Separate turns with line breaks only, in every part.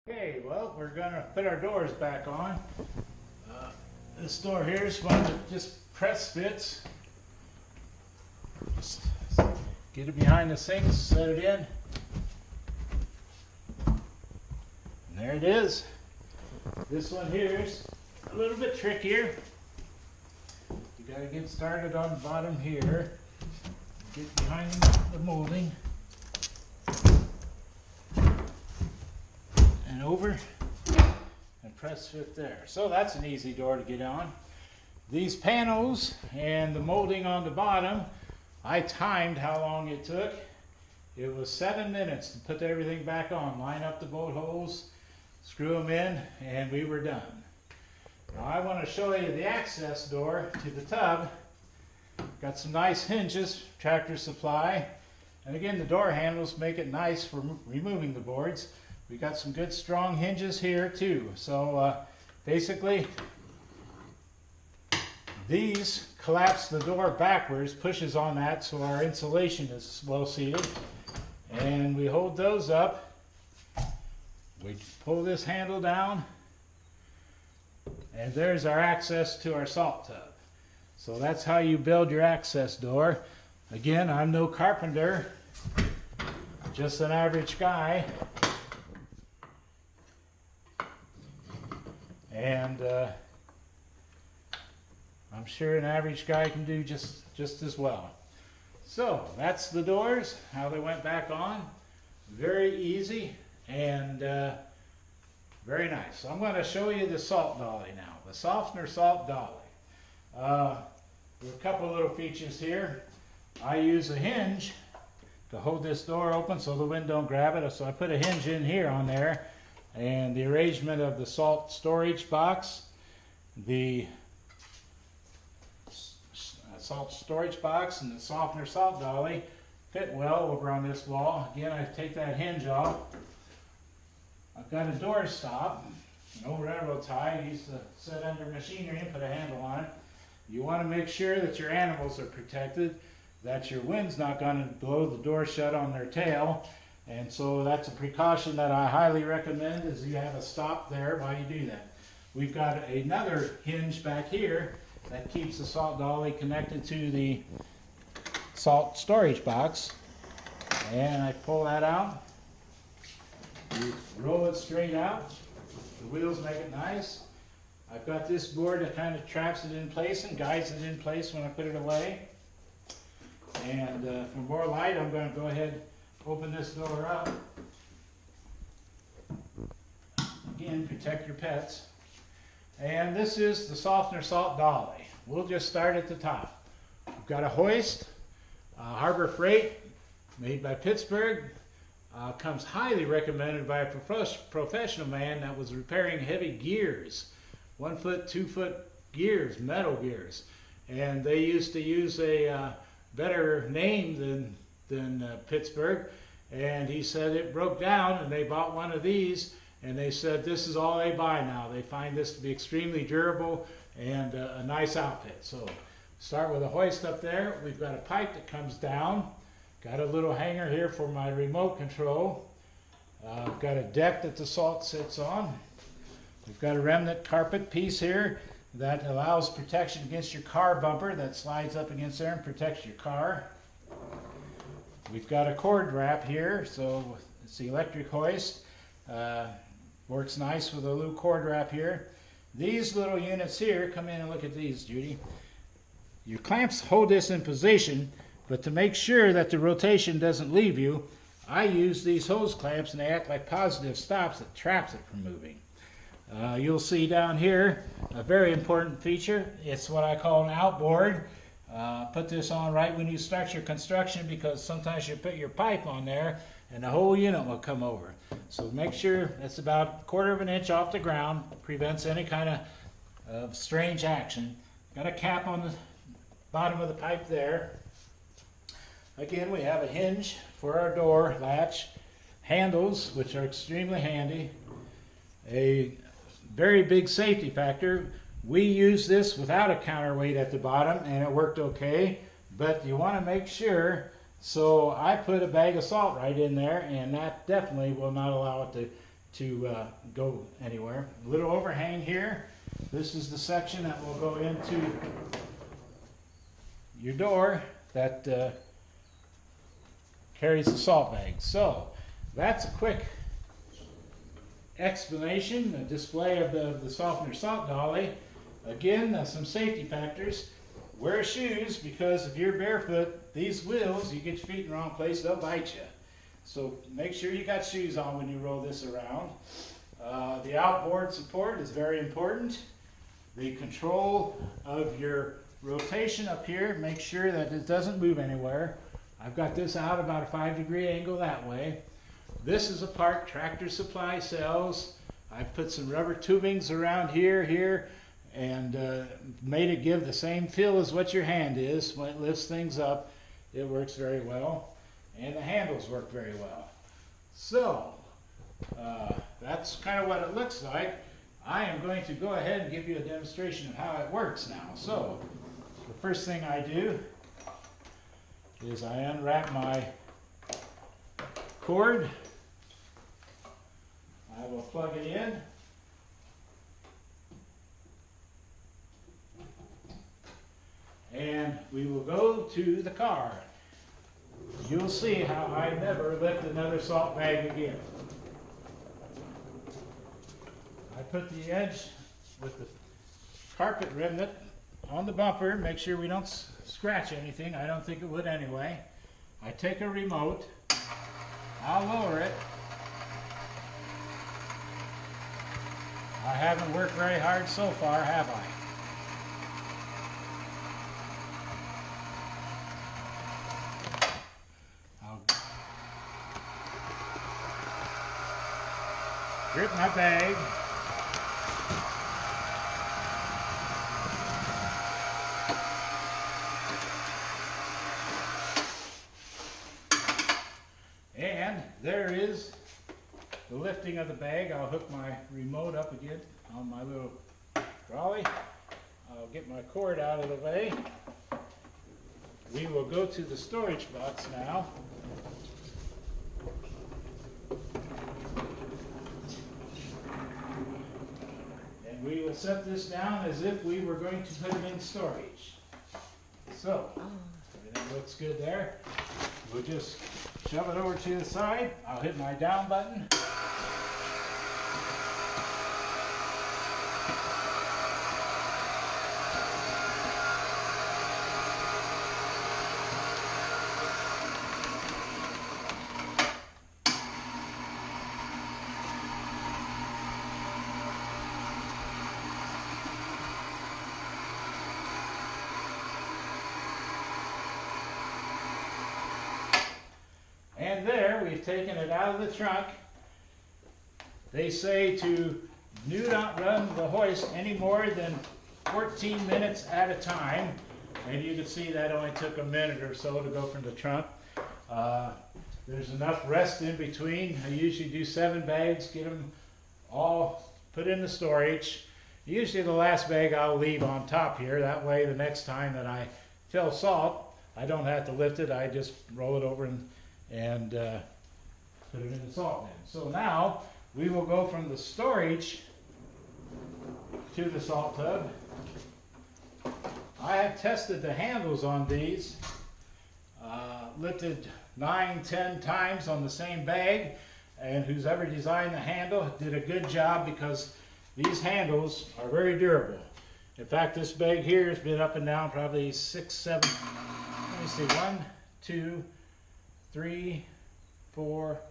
Okay, well, we're going to put our doors back on. This door here is one that just press fits. Just get it behind the sink, set it in. And there it is. This one here is a little bit trickier. You got to get started on the bottom here. Get behind the molding. And over and press fit there. So that's an easy door to get on. These panels and the molding on the bottom, I timed how long it took. It was 7 minutes to put everything back on. Line up the bolt holes, screw them in, and we were done. Now I want to show you the access door to the tub. Got some nice hinges, Tractor Supply. And again, the door handles make it nice for removing the boards. We got some good strong hinges here too. So basically these collapse the door backwards, pushes on that so our insulation is well seated. And we hold those up. We pull this handle down and there's our access to our salt tub. So that's how you build your access door. Again, I'm no carpenter, just an average guy. And I'm sure an average guy can do just as well. So that's the doors, how they went back on. Very easy and very nice. So I'm going to show you the salt dolly now, the softener salt dolly. There are a couple little features here. I use a hinge to hold this door open so the wind don't grab it. So I put a hinge in here on there. And the arrangement of the salt storage box, the salt storage box and the softener salt dolly fit well over on this wall. Again, I take that hinge off. I've got a door stop, an old railroad tie. I used to set under machinery and put a handle on it. You want to make sure that your animals are protected, that your wind's not going to blow the door shut on their tail. And so that's a precaution that I highly recommend, is you have a stop there while you do that. We've got another hinge back here that keeps the salt dolly connected to the salt storage box. And I pull that out. You roll it straight out. The wheels make it nice. I've got this board that kind of traps it in place and guides it in place when I put it away. And for more light, I'm going to go ahead open this door up. Again, protect your pets. And this is the softener salt dolly. We'll just start at the top. We've got a hoist, Harbor Freight, made by Pittsburgh. Comes highly recommended by a professional man that was repairing heavy gears. 1 foot, 2 foot gears, metal gears. And they used to use a better name than Pittsburgh, and he said it broke down and they bought one of these and they said this is all they buy now. They find this to be extremely durable and a nice outfit. So start with a hoist up there. We've got a pipe that comes down, got a little hanger here for my remote control. Got a deck that the salt sits on. We've got a remnant carpet piece here that allows protection against your car bumper that slides up against there and protects your car. We've got a cord wrap here, so it's the electric hoist. Works nice with a little cord wrap here. These little units here, come in and look at these, Judy. Your clamps hold this in position, but to make sure that the rotation doesn't leave you, I use these hose clamps and they act like positive stops that traps it from moving. You'll see down here a very important feature. It's what I call an outboard. Put this on right when you start your construction, because sometimes you put your pipe on there and the whole unit will come over. So make sure that's about 1/4 of an inch off the ground, prevents any kind of strange action. Got a cap on the bottom of the pipe there. Again, we have a hinge for our door latch, handles which are extremely handy, a very big safety factor. We use this without a counterweight at the bottom and it worked okay, but you want to make sure So I put a bag of salt right in there, and that definitely will not allow it to go anywhere. A little overhang here. This is the section that will go into your door that carries the salt bag. So that's a quick explanation, a display of the softener salt dolly. Again, some safety factors. Wear shoes, because if you're barefoot, these wheels, you get your feet in the wrong place, they'll bite you. So make sure you got shoes on when you roll this around. The outboard support is very important. The control of your rotation up here, make sure that it doesn't move anywhere. I've got this out about a 5-degree angle that way. This is a part Tractor Supply sells. I've put some rubber tubings around here, and made it give the same feel as what your hand is. When it lifts things up, it works very well. And the handles work very well. So, that's kind of what it looks like. I am going to go ahead and give you a demonstration of how it works now. So, the first thing I do is I unwrap my cord. I will plug it in. And we will go to the car. You'll see how I never lift another salt bag again. I put the edge with the carpet remnant on the bumper, make sure we don't scratch anything. I don't think it would anyway. I take a remote, I'll lower it. I haven't worked very hard so far, have I? Grip my bag. And there is the lifting of the bag. I'll hook my remote up again on my little trolley. I'll get my cord out of the way. We will go to the storage box now. We will set this down as if we were going to put it in storage. So, everything looks good there. We'll just shove it over to the side. I'll hit my down button. And there, we've taken it out of the trunk. They say to do not run the hoist any more than 14 minutes at a time. And you can see that only took a minute or so to go from the trunk. There's enough rest in between. I usually do 7 bags, get them all put in the storage. Usually the last bag I'll leave on top here. That way the next time that I fill salt, I don't have to lift it. I just roll it over and put it in the salt bin. So now we will go from the storage to the salt tub. I have tested the handles on these, lifted 9-10 times on the same bag, and who's ever designed the handle did a good job, because these handles are very durable. In fact, this bag here has been up and down probably 6, 7, let me see, 1, 2, 3, 4,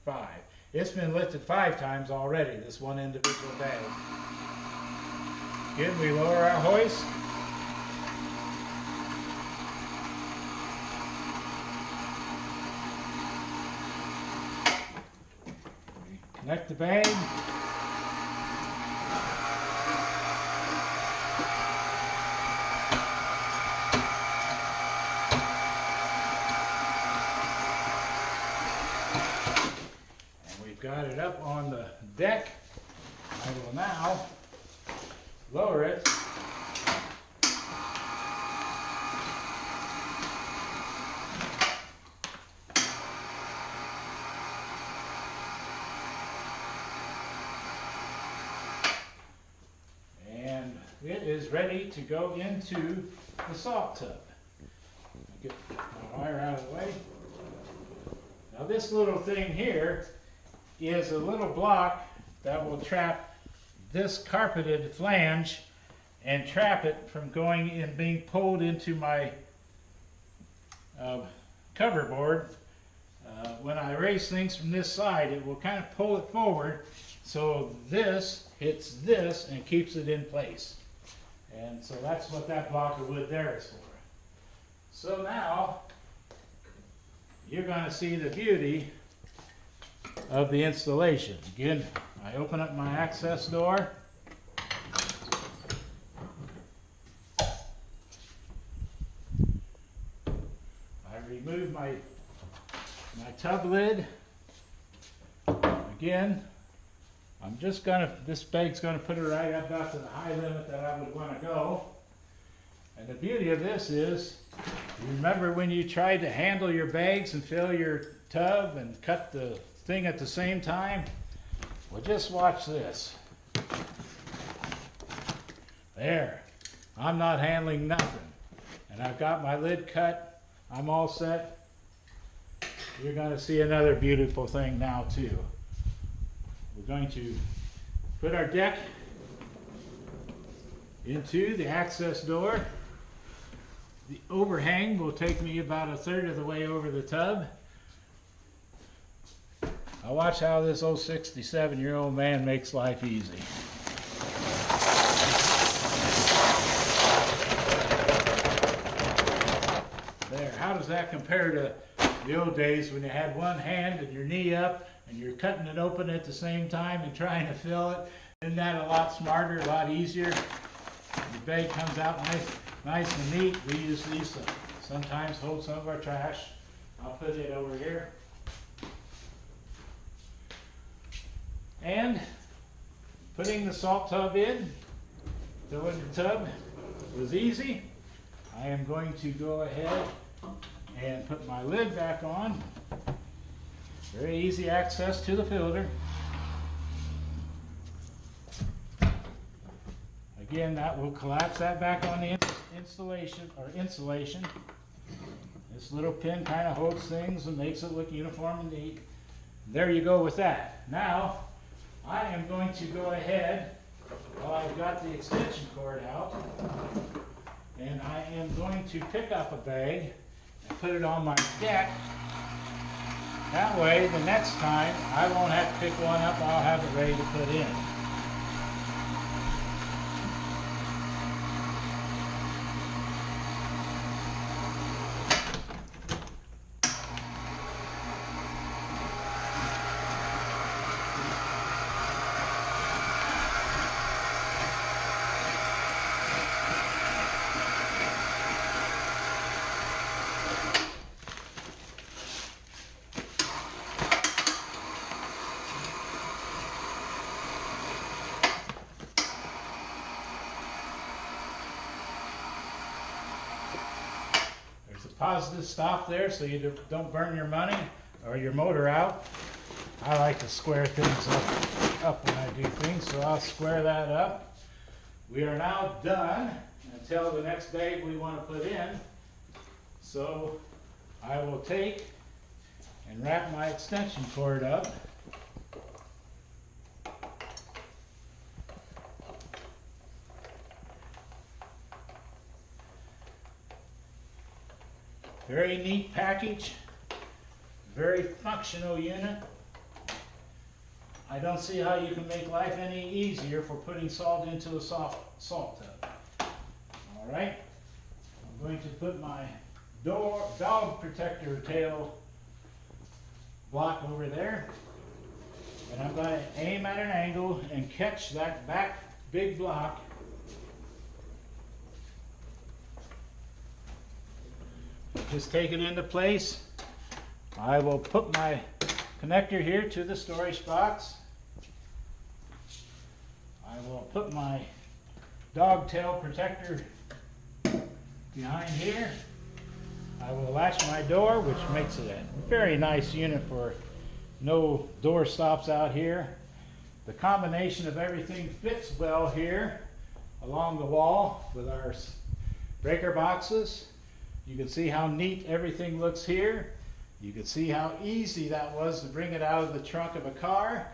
5. It's been lifted 5 times already, this one individual bag. Again, we lower our hoist. Connect the bag. Got it up on the deck. I will now lower it. it is ready to go into the salt tub. Get my wire out of the way. Now this little thing here is a little block that will trap this carpeted flange and trap it from going and being pulled into my cover board. When I raise things from this side, it will kind of pull it forward so this hits this and keeps it in place. And so that's what that block of wood there is for. So now you're going to see the beauty of the installation. Again, I open up my access door. I remove my tub lid. Again, I'm just gonna, this bag's gonna put it right up to the high limit that I would want to go. And the beauty of this is, you remember when you tried to handle your bags and fill your tub and cut the thing at the same time? Well, just watch this. There. I'm not handling nothing. And I've got my lid cut. I'm all set. You're going to see another beautiful thing now too. We're going to put our deck into the access door. The overhang will take me about 1/3 of the way over the tub. Now watch how this old 67-year-old man makes life easy. There, how does that compare to the old days when you had one hand and your knee up and you're cutting it open at the same time and trying to fill it? Isn't that a lot smarter, a lot easier? The bag comes out nice and neat. We use these to sometimes hold some of our trash. I'll put it over here. And putting the salt tub in, filling the tub was easy. I am going to go ahead and put my lid back on. Very easy access to the filter. Again, that will collapse that back on the installation or insulation. This little pin kind of holds things and makes it look uniform and neat. There you go with that. Now, I am going to go ahead, while I've got the extension cord out, and I am going to pick up a bag and put it on my deck. That way, the next time, I won't have to pick one up, I'll have it ready to put in. Positive stop there so you don't burn your money or your motor out. I like to square things up when I do things, so I'll square that up. We are now done until the next bag we want to put in. So I will take and wrap my extension cord up. Very neat package, very functional unit. I don't see how you can make life any easier for putting salt into a salt tub. All right, I'm going to put my dog protector tail block over there, and I'm going to aim at an angle and catch that back big block. Just take it into place. I will put my connector here to the storage box. I will put my dog tail protector behind here. I will latch my door, which makes it a very nice unit for no door stops out here. The combination of everything fits well here. along the wall with our breaker boxes. You can see how neat everything looks here. You can see how easy that was to bring it out of the trunk of a car.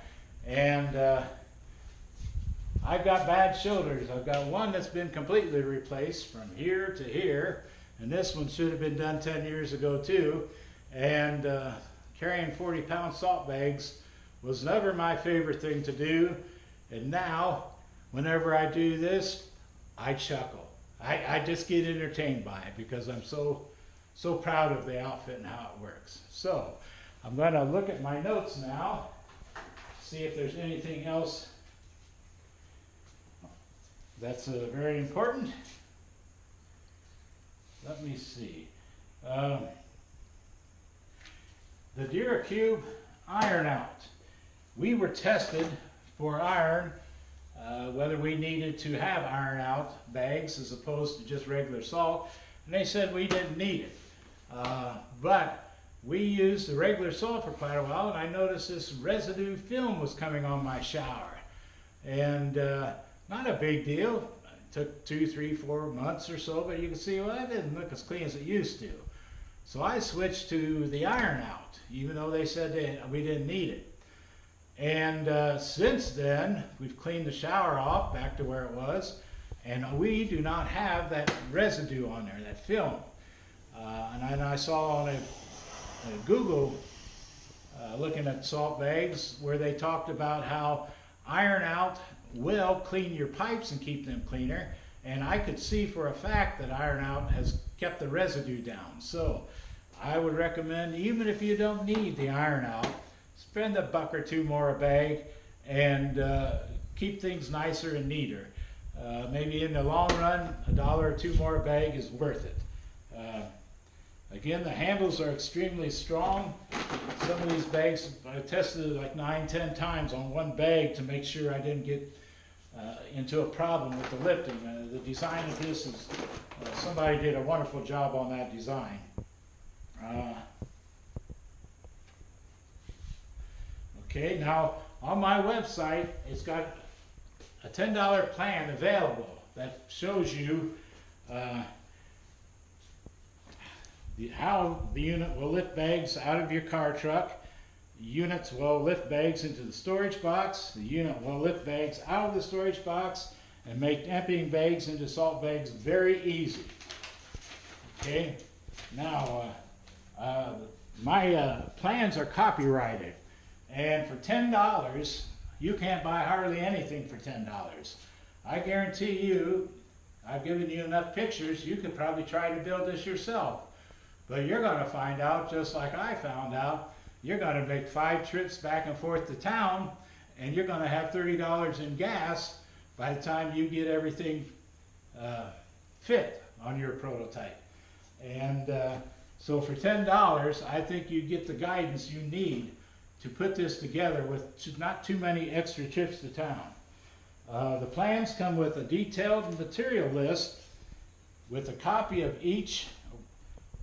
And I've got bad shoulders. I've got one that's been completely replaced from here to here, and this one should have been done 10 years ago too. And carrying 40-pound salt bags was never my favorite thing to do. And now, whenever I do this, I chuckle. I just get entertained by it because I'm so proud of the outfit and how it works. So I'm going to look at my notes now, see if there's anything else that's very important. Let me see. The DuraCube iron out. We were tested for iron, whether we needed to have iron out bags as opposed to just regular salt, and they said we didn't need it. But we used the regular salt for quite a while, and I noticed this residue film was coming on my shower. And not a big deal. It took 2, 3, 4 months or so, but you can see, well, that didn't look as clean as it used to. So I switched to the iron out, even though they said we didn't need it. And since then, we've cleaned the shower off back to where it was, and we do not have that residue on there, that film. And I saw on a Google looking at salt bags where they talked about how iron out will clean your pipes and keep them cleaner, and I could see for a fact that iron out has kept the residue down. So I would recommend, even if you don't need the iron out, spend $1 or $2 more a bag and keep things nicer and neater. Maybe in the long run, $1 or $2 more a bag is worth it. Again, the handles are extremely strong. Some of these bags, I tested it like 9, 10 times on one bag to make sure I didn't get into a problem with the lifting. The design of this is, somebody did a wonderful job on that design. Okay, now on my website, it's got a $10 plan available that shows you how the unit will lift bags out of your car truck. The units will lift bags into the storage box. The unit will lift bags out of the storage box and make emptying bags into salt bags very easy. Okay, now my plans are copyrighted, and for $10 you can't buy hardly anything for $10. I guarantee you, I've given you enough pictures, you could probably try to build this yourself. But you're going to find out, just like I found out, you're going to make 5 trips back and forth to town, and you're going to have $30 in gas by the time you get everything fit on your prototype. And so for $10, I think you get the guidance you need to put this together with not too many extra trips to town. The plans come with a detailed material list with a copy of each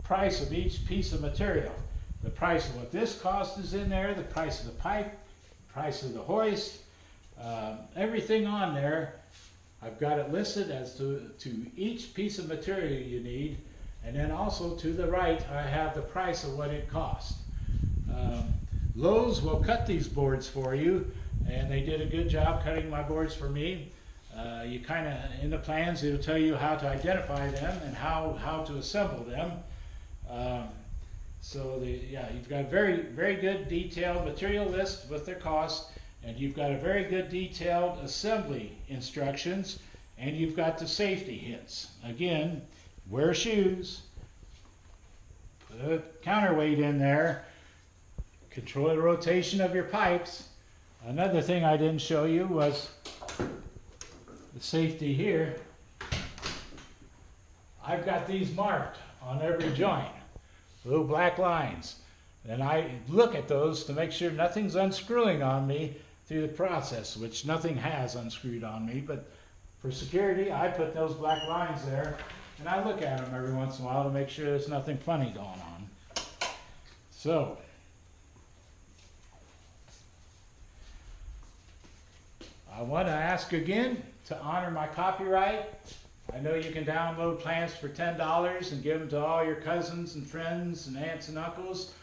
price of each piece of material. The price of what this cost is in there, the price of the pipe, the price of the hoist, everything on there. I've got it listed as to each piece of material you need, and then also to the right I have the price of what it costs. Lowe's will cut these boards for you, and they did a good job cutting my boards for me. You kind of, in the plans, it'll tell you how to identify them and how to assemble them. So you've got a very good detailed material list with their costs, and you've got a very good detailed assembly instructions, and you've got the safety hints. Again, wear shoes, put a counterweight in there, control the rotation of your pipes. Another thing I didn't show you was the safety here. I've got these marked on every joint, little black lines, and I look at those to make sure nothing's unscrewing on me through the process, which nothing has unscrewed on me, but for security I put those black lines there, and I look at them every once in a while to make sure there's nothing funny going on. So I want to ask again to honor my copyright. I know you can download plants for $10 and give them to all your cousins and friends and aunts and uncles.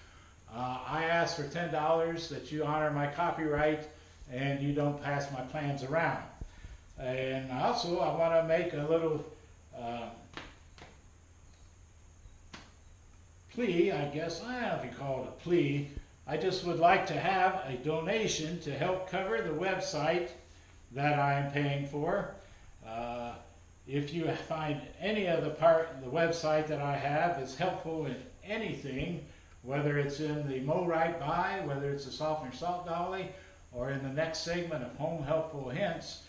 I ask for $10 that you honor my copyright and you don't pass my plans around. And also I want to make a little plea, I guess. I don't know if you call it a plea. I just would like to have a donation to help cover the website that I am paying for. If you find any of the website that I have is helpful in anything, whether it's in the Mow Right By, whether it's the Softener Salt Dolly, or in the next segment of Home Helpful Hints,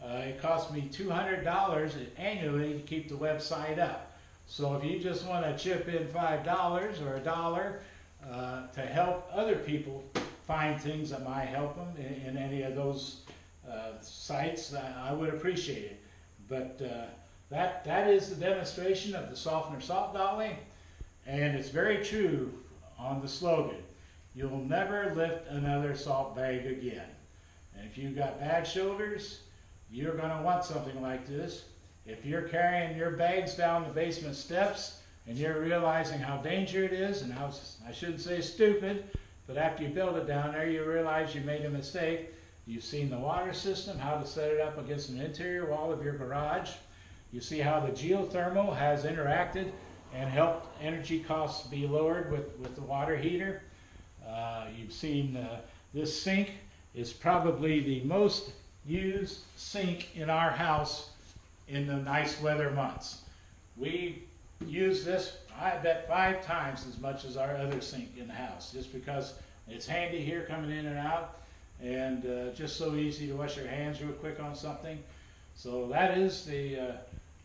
it costs me $200 annually to keep the website up. So if you just want to chip in $5 or $1 to help other people find things that might help them in any of those sites, I would appreciate it. But that is the demonstration of the Softener Salt Dolly, and it's very true on the slogan, you'll never lift another salt bag again. And if you've got bad shoulders, you're going to want something like this. If you're carrying your bags down the basement steps and you're realizing how dangerous it is and how, I shouldn't say stupid, but after you build it down there you realize you made a mistake. You've seen the water system, how to set it up against an interior wall of your garage. You see how the geothermal has interacted and helped energy costs be lowered with the water heater. You've seen this sink is probably the most used sink in our house in the nice weather months. We use this, I bet, 5 times as much as our other sink in the house, just because it's handy here coming in and out, and just so easy to wash your hands real quick on something. So that is the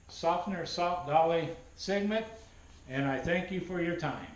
Softener Salt Dolly segment, and I thank you for your time.